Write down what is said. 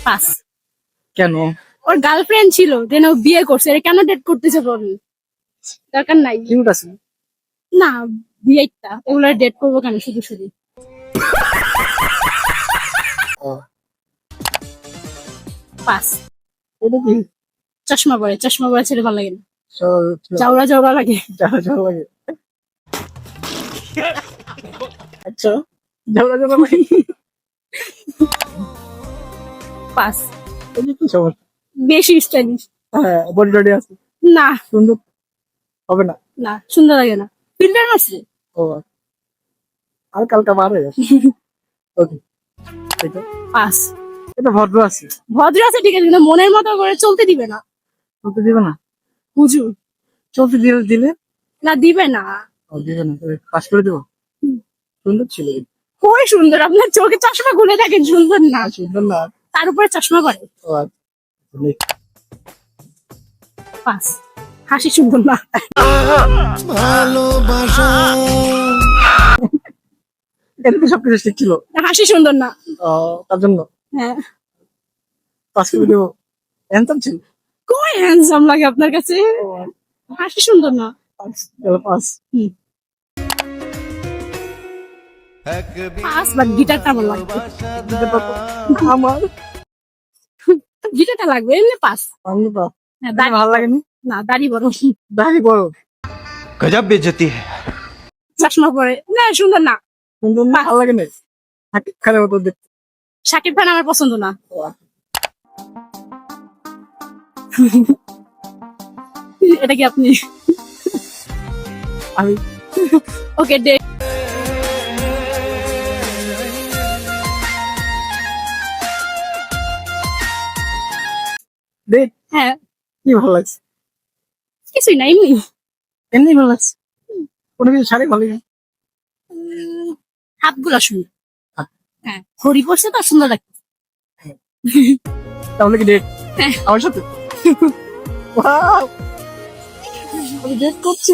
Pass. কেন? ওর girlfriend ছিল, দেন ও বিয়ে করছে, এটা কেন ডেট করতেছে বলেন? দরকার নাই। কিউট আছে। না, বিয়েটা এগুলো ডেট করবো কেন শুধু শুধু? পাস। এটা কি? চশমা পরে ছেলে ভালো লাগে না, চ- জাউরা জাউরা লাগে। যাওয়া যাওয়া লাগে। আচ্ছা, যাওয়া যাওয়া লাগে। পাস। এটা কি সমস্যা? বেশি স্টাইলিশ। হ্যাঁ, বডি টডি আছে, না সুন্দর হবে না। না, সুন্দর লাগে না, ফিল্টার মারছে। ও, আর কালকা মারে। ওকে, পাস। এটা ভদ্র আছে। ভদ্র আছে ঠিক আছে, কিন্তু মনের মতো করে চলতে দিবে না। চলতে দিবে না? হুজুর। চলতে দিলে দিলে না, দিবে না। দিবে না, পাস করে দেবো। সুন্দর ছিল কিন্তু। খুবই সুন্দর, আপনার চোখে চশমা খুলে থাকেন, সুন্দর না? সুন্দর না? তার উপরে চশমা পরে। ও আচ্ছা। পাস। হাসি সুন্দর না। ভালোবাসা এটা তো সবকিছু ঠিক ছিল। হাসি সুন্দর না। তার জন্য হ্যাঁ। পাস করে দেবো। হ্যান্ডসাম ছিল। কই হ্যান্ডসাম লাগে আপনার কাছে? হাসি সুন্দর না। পাস। পাস, বাট গিটারটা আমার লাগবে। আমার গিটারটা লাগবে, এমনি পাস। আমি পাস। হ্যাঁ, ভালো লাগেনি। না, দাড়ি বড়। দাড়ি বড়। गजब बेइज्जती है। চশমা পরে না, সুন্দর না। সুন্দর না, ভালো লাগে না। হাঁটি খারাপ হতো দেখতে। শাকিব খান আমার পছন্দ না। এটা কি আপনি? আমি ওকে, ডে। দেখ হ্যাঁ, কি ভালো লাগছে। কিছুই না, এমনি। এমনি ভালো লাগছে। কোনো কিছু শাড়ি ভালো লাগে। হাতগুলো সুন্দর। হ্যাঁ, ঘড়ি পরছে তো সুন্দর লাগছে। তাহলে কি ডেট হ্যাঁ। আমার সাথে? Wow! আমি ডেট করছি।